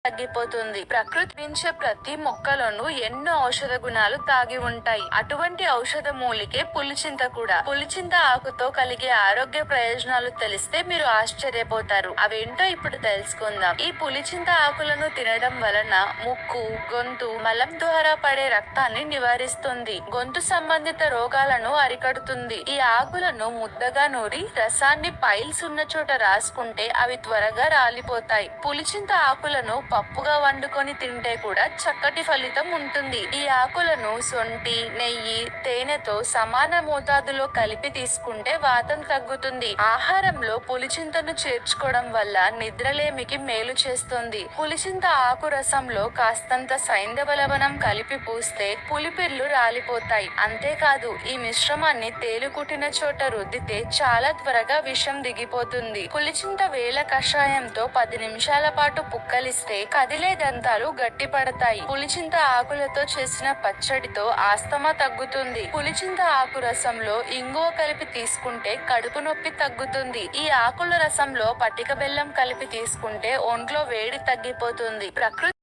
తగ్గిపోతుంది. ప్రకృతి పెంచే ప్రతి మొక్కలోనూ ఎన్నో ఔషధ గుణాలు దాగి ఉంటాయి. అటువంటి ఔషధ మూలికే పులిచింత కూడా. పులిచింత ఆకుతో కలిగే ఆరోగ్య ప్రయోజనాలు తెలిస్తే మీరు ఆశ్చర్యపోతారు. అవేంటో ఇప్పుడు తెలుసుకుందాం. ఈ పులిచింత ఆకులను తినడం వలన ముక్కు, గొంతు, మలం ద్వారా పడే రక్తాన్ని నివారిస్తుంది. గొంతు సంబంధిత రోగాలను అరికడుతుంది. ఈ ఆకులను ముద్దగా నూరి రసాన్ని పైల్స్ ఉన్న చోట రాసుకుంటే అవి త్వరగా రాలిపోతాయి. పులిచింత ఆకులను పప్పుగా వండుకొని తింటే కూడా చక్కటి ఫలితం ఉంటుంది. ఈ ఆకులను సొంటి, నెయ్యి, తేనెతో సమాన మోతాదులో కలిపి తీసుకుంటే వాతం తగ్గుతుంది. ఆహారంలో పులిచింతను చేర్చుకోవడం వల్ల నిద్రలేమికి మేలు చేస్తుంది. పులిచింత ఆకు రసంలో కాస్తంత సైంధవ లవణం కలిపి పూస్తే పులిపిర్లు రాలిపోతాయి. అంతేకాదు ఈ మిశ్రమాన్ని తేలుకుట్టిన చోట రుద్దితే చాలా త్వరగా విషం దిగిపోతుంది. పులిచింత వేల కషాయంతో 10 నిమిషాల పాటు పుక్కలిస్తే కదిలే దంతాలు గట్టిపడతాయి. పులిచింత ఆకులతో చేసిన పచ్చడితో ఆస్తమా తగ్గుతుంది. పులిచింత ఆకు రసంలో ఇంగువ కలిపి తీసుకుంటే కడుపు నొప్పి తగ్గుతుంది. ఈ ఆకుల రసంలో పటిక బెల్లం కలిపి తీసుకుంటే ఒంట్లో వేడి తగ్గిపోతుంది. ప్రకృతి